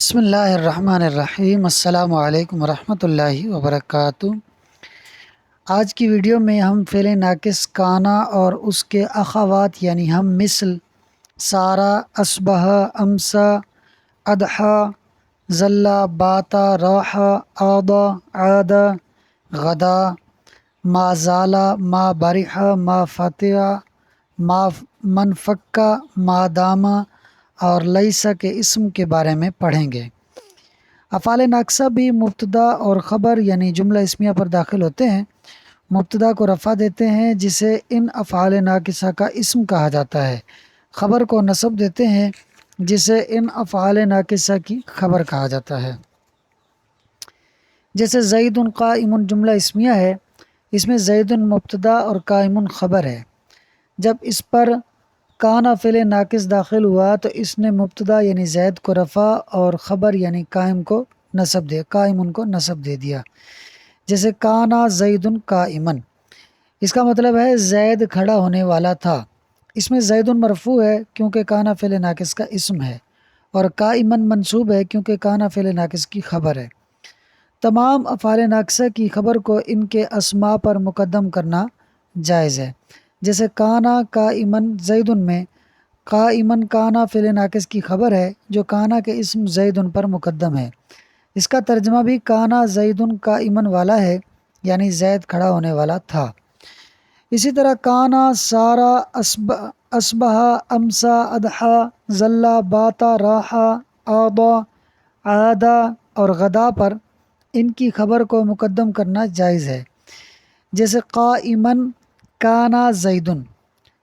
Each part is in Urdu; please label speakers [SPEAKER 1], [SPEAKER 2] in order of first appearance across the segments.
[SPEAKER 1] بسم اللہ الرحمن الرحیم۔ السلام علیکم ورحمۃ اللہ وبرکاتہ۔ آج کی ویڈیو میں ہم فعل ناقص کانا اور اس کے اخوات یعنی ہم مثل سارا، اصبح، امسا، اضحیٰ، ظلا، باتا، راحا، آضا، عادا، غدا، ما زالا، ما برحا، ما فتح، ما منفکا، ما داما اور لیسا کے اسم کے بارے میں پڑھیں گے۔ افعال ناقصہ بھی مبتدا اور خبر یعنی جملہ اسمیہ پر داخل ہوتے ہیں۔ مبتدا کو رفع دیتے ہیں جسے ان افعال ناقصہ کا اسم کہا جاتا ہے۔ خبر کو نصب دیتے ہیں جسے ان افعال ناقصہ کی خبر کہا جاتا ہے۔ جیسے زید قائم جملہ اسمیہ ہے، اس میں زید مبتدا اور قائم خبر ہے۔ جب اس پر کانا فعل ناقص داخل ہوا تو اس نے مبتدا یعنی زید کو رفع اور خبر یعنی قائم کو نصب دے دیا۔ جیسے کانا زید قائما، اس کا مطلب ہے زید کھڑا ہونے والا تھا۔ اس میں زید مرفوع ہے کیونکہ کانا فعل ناقص کا اسم ہے، اور قائما منصوب ہے کیونکہ کانا فعل ناقص کی خبر ہے۔ تمام افعال ناقصہ کی خبر کو ان کے اسماء پر مقدم کرنا جائز ہے۔ جیسے کانا قائما زید میں قائما کانا فعل ناقص کی خبر ہے جو کانا کے اسم زید پر مقدم ہے۔ اس کا ترجمہ بھی کانا زید قائما والا ہے، یعنی زید کھڑا ہونے والا تھا۔ اسی طرح کانا، سارا، اصبح، امسا، اضحیٰ، ظلا، باتا، راحا، آضا، عادا اور غدا پر ان کی خبر کو مقدم کرنا جائز ہے۔ جیسے قائما کانا زیدن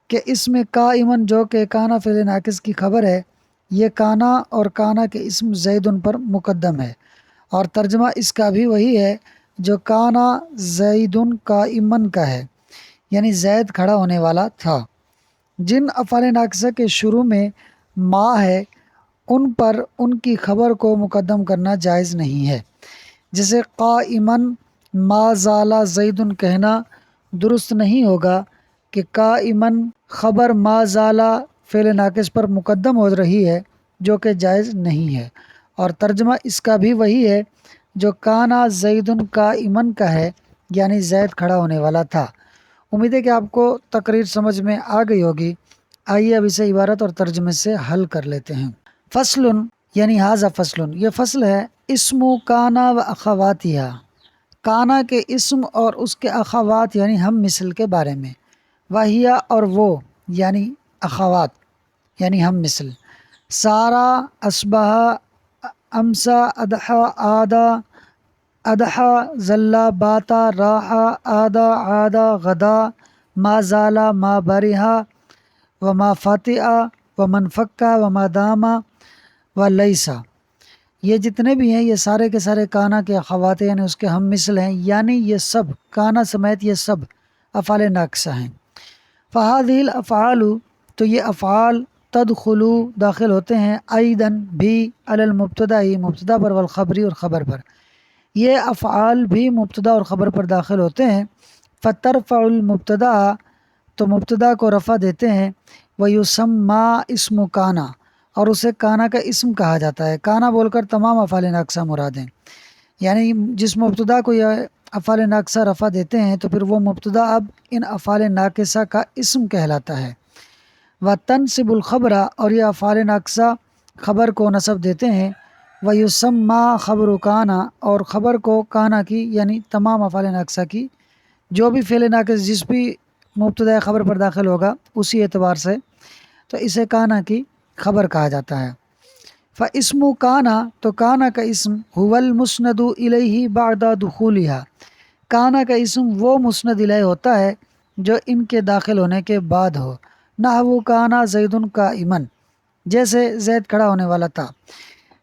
[SPEAKER 1] کہ اس میں قائمن جو کہ کانا فعل ناقص کی خبر ہے، یہ کانا اور کانا کے اسم زیدن پر مقدم ہے، اور ترجمہ اس کا بھی وہی ہے جو کانا زیدن قائمن کا ہے، یعنی زید کھڑا ہونے والا تھا۔ جن افعال ناقصہ کے شروع میں ما ہے ان پر ان کی خبر کو مقدم کرنا جائز نہیں ہے۔ جیسے قائمن ما زالا زیدن کہنا درست نہیں ہوگا کہ قائمن خبر ما زالا فعل ناقص پر مقدم ہو رہی ہے، جو کہ جائز نہیں ہے، اور ترجمہ اس کا بھی وہی ہے جو کانا زید قائمن کا ہے، یعنی زید کھڑا ہونے والا تھا۔ امید ہے کہ آپ کو تقریر سمجھ میں آ گئی ہوگی۔ آئیے اب اسے عبارت اور ترجمے سے حل کر لیتے ہیں۔ فصل یعنی ھذا فصل، یہ فصل ہے اسم کانا و اخواتہا، کانا کے اسم اور اس کے اخوات یعنی ہم مثل کے بارے میں، وہیا اور وہ یعنی اخوات یعنی ہم مثل، سارا، اصبح، امسا، اضحیٰ، عادا، اضحیٰ، ظلا، باتا، راحا، آدا، عادا، غدا، ما زالا، ما برحا، وما فتح، ومن فکا، وما داما، و لیسا۔ یہ جتنے بھی ہیں یہ سارے کے سارے کانا کے اخوات یعنی اس کے ہم مثل ہیں، یعنی یہ سب کانا سمیت یہ سب افعال ناقصہ ہیں۔ فہذہ الافعال، تو یہ افعال تدخلو داخل ہوتے ہیں، ایضاً بھی، علی المبتدا، مبتدا پر، والخبری اور خبر پر۔ یہ افعال بھی مبتدا اور خبر پر داخل ہوتے ہیں۔ فترفع المبتدا، تو مبتدا کو رفع دیتے ہیں، ویسمى اسم کانا، اور اسے کانا کا اسم کہا جاتا ہے۔ کانا بول کر تمام افعال ناقصہ مراد ہیں، یعنی جس مبتدا کو یہ افعال ناقصہ رفع دیتے ہیں تو پھر وہ مبتدا اب ان افعال ناقصہ کا اسم کہلاتا ہے۔ وتنصب الخبر، اور یہ افعال ناقصہ خبر کو نصب دیتے ہیں، ویسمى خبر کانا، اور خبر کو کانا کی یعنی تمام افعال ناقصہ کی جو بھی فعل ناقص جس بھی مبتدا خبر پر داخل ہوگا اسی اعتبار سے تو اسے کانا کی خبر کہا جاتا ہے۔ فاسم کانا، تو کانا کا اسم، هو المسند الیہ بعد دخولہا، کانا کا اسم وہ مسند الیہ ہوتا ہے جو ان کے داخل ہونے کے بعد ہو۔ نحو کانا زید قائما، جیسے زید کھڑا ہونے والا تھا۔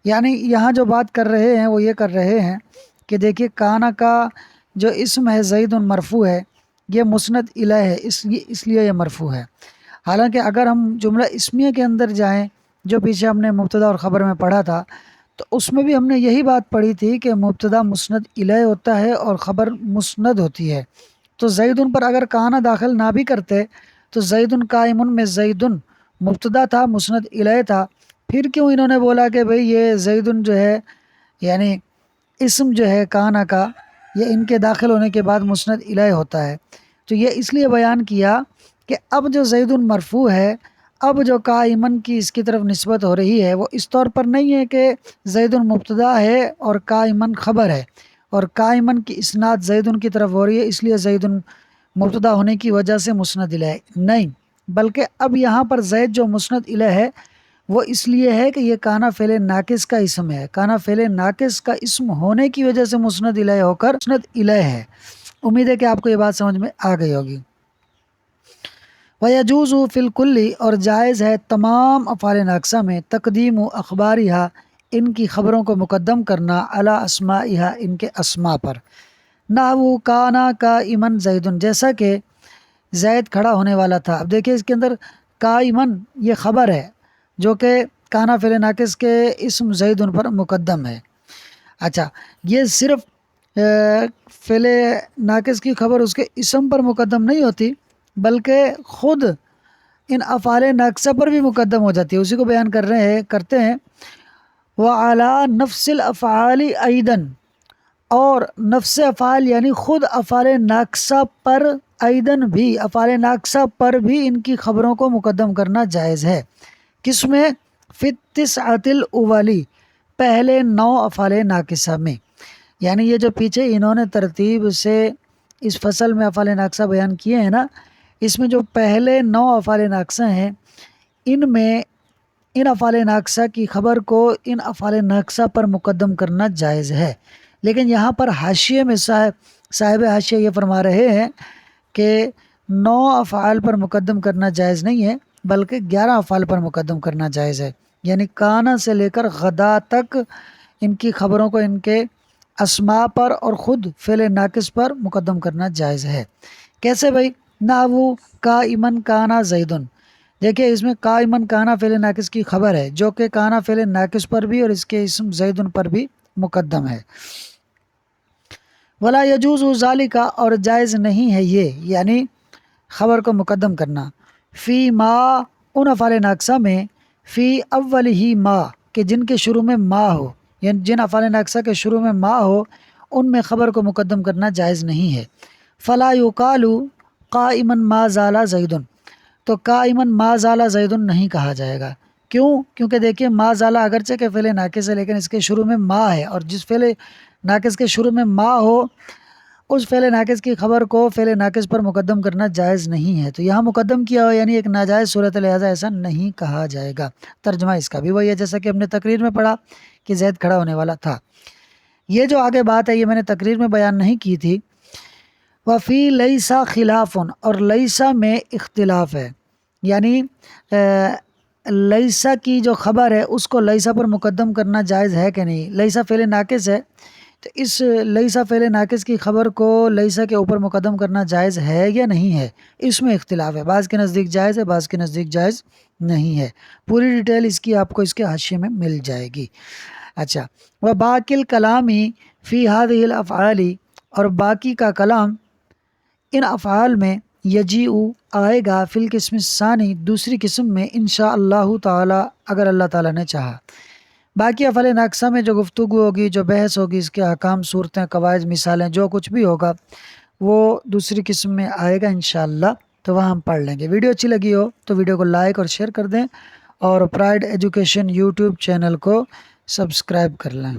[SPEAKER 1] یعنی یہاں جو بات کر رہے ہیں وہ یہ کر رہے ہیں کہ دیکھیے کانا کا جو اسم ہے زید مرفوع ہے، یہ مسند الیہ ہے، اس لیے یہ مرفوع ہے۔ حالانکہ اگر ہم جملہ اسمیہ کے اندر جائیں جو پیچھے ہم نے مبتدا اور خبر میں پڑھا تھا تو اس میں بھی ہم نے یہی بات پڑھی تھی کہ مبتدا مسند الیہ ہوتا ہے اور خبر مسند ہوتی ہے۔ تو زیدن پر اگر کانا داخل نہ بھی کرتے تو زیدن قائمن میں زیدن مبتدا تھا، مسند الیہ تھا، پھر کیوں انہوں نے بولا کہ بھئی یہ زیدن جو ہے یعنی اسم جو ہے کانا کا یہ ان کے داخل ہونے کے بعد مسند الیہ ہوتا ہے؟ تو یہ اس لیے بیان کیا کہ اب جو زیدن مرفوع ہے، اب جو قائمن کی اس کی طرف نسبت ہو رہی ہے وہ اس طور پر نہیں ہے کہ زیدن مبتدا ہے اور قائمن خبر ہے، اور قائمن کی اسناد زیدن کی طرف ہو رہی ہے، اس لیے زیدن مبتدا ہونے کی وجہ سے مسند الیہ نہیں، بلکہ اب یہاں پر زید جو مسند الیہ ہے وہ اس لیے ہے کہ یہ کانا فعل ناقص کا اسم ہے، کانا فعل ناقص کا اسم ہونے کی وجہ سے مسند الیہ ہو کر مسند الیہ ہے۔ امید ہے کہ آپ کو یہ بات سمجھ میں آ گئی ہوگی۔ وَيَجُوزُ فِي الْكُلِّ، اور جائز ہے تمام افعال ناقصہ میں تقدیم اخبارہا، ان کی خبروں کو مقدم کرنا، علی اسمائہا، ان کے اسماء پر۔ نحو کانا قائمن زیدن، جیسا کہ زید کھڑا ہونے والا تھا۔ اب دیکھیں اس کے اندر قائمن یہ خبر ہے جو کہ کانا فعل ناقص کے اسم زیدن پر مقدم ہے۔ اچھا، یہ صرف فعل ناقص کی خبر اس کے اسم پر مقدم نہیں ہوتی، بلکہ خود ان افعال ناقصہ پر بھی مقدم ہو جاتی ہے، اسی کو بیان کرتے ہیں وَعَلَى نَفْسِ الْأَفْعَالِ أَيْضًا، اور نفس افعال یعنی خود افعال ناقصہ پر، ایدن بھی افعال ناقصہ پر بھی ان کی خبروں کو مقدم کرنا جائز ہے۔ کس میں؟ فی التسعۃ الاولی، پہلے 9 افعال ناقصہ میں، یعنی یہ جو پیچھے انہوں نے ترتیب سے اس فصل میں افعال ناقصہ بیان کیے ہیں نا، اس میں جو پہلے 9 افعال ناقصہ ہیں ان میں ان افعال ناقصہ کی خبر کو ان افعال ناقصہ پر مقدم کرنا جائز ہے، لیکن یہاں پر حاشیے میں صاحب حاشیہ یہ فرما رہے ہیں کہ 9 افعال پر مقدم کرنا جائز نہیں ہے، بلکہ 11 افعال پر مقدم کرنا جائز ہے، یعنی کانا سے لے کر غدا تک ان کی خبروں کو ان کے اسماء پر اور خود فعل ناقص پر مقدم کرنا جائز ہے۔ کیسے بھائی؟ نحو قائمن کانا زیدن، دیکھیں اس میں قائمن کانا فعل ناقص کی خبر ہے جو کہ کانا فعل ناقص پر بھی اور اس کے اسم زیدن پر بھی مقدم ہے۔ ولا یجوز ذالک، اور جائز نہیں ہے یہ یعنی خبر کو مقدم کرنا، فی ما، ان افعال ناقصہ میں، فی اول ہی ما، کہ جن کے شروع میں ما ہو، یعنی جن افعال ناقصہ کے شروع میں ما ہو ان میں خبر کو مقدم کرنا جائز نہیں ہے۔ فلا یقال قائما ما زال زید، تو قائما ما زال زید نہیں کہا جائے گا۔ کیوں؟ کیونکہ دیکھیے ما زال اگرچہ کہ فعل ناقص ہے لیکن اس کے شروع میں ما ہے، اور جس فعل ناقص کے شروع میں ما ہو اس فعل ناقص کی خبر کو فعل ناقص پر مقدم کرنا جائز نہیں ہے، تو یہاں مقدم کیا ہو یعنی ایک ناجائز صورت، لہذا ایسا نہیں کہا جائے گا۔ ترجمہ اس کا بھی وہی ہے جیسا کہ ہم نے تقریر میں پڑھا کہ زید کھڑا ہونے والا تھا۔ یہ جو آگے بات ہے یہ میں نے تقریر میں بیان نہیں کی تھی۔ وفی لیسا خلاف، اور لیسا میں اختلاف ہے، یعنی لیسا کی جو خبر ہے اس کو لیسا پر مقدم کرنا جائز ہے کہ نہیں۔ لیسا فعل ناقص ہے تو اس لیسا فعل ناقص کی خبر کو لیسا کے اوپر مقدم کرنا جائز ہے یا نہیں ہے، اس میں اختلاف ہے، بعض کے نزدیک جائز ہے، بعض کے نزدیک جائز نہیں ہے۔ پوری ڈیٹیل اس کی آپ کو اس کے حاشیے میں مل جائے گی۔ اچھا، وباقی الکلام فی هذه الافعال، اور باقی کا کلام ان افعال میں، یجیء آئے گا، فی القسم الثانی، دوسری قسم میں، انشاء اللہ تعالی، اگر اللہ تعالیٰ نے چاہا۔ باقی افعال ناقصہ میں جو گفتگو ہوگی، جو بحث ہوگی، اس کے احکام، صورتیں، قواعد، مثالیں، جو کچھ بھی ہوگا وہ دوسری قسم میں آئے گا انشاءاللہ، تو وہاں ہم پڑھ لیں گے۔ ویڈیو اچھی لگی ہو تو ویڈیو کو لائک اور شیئر کر دیں، اور پرائڈ ایجوکیشن یوٹیوب چینل کو سبسکرائب کر لیں۔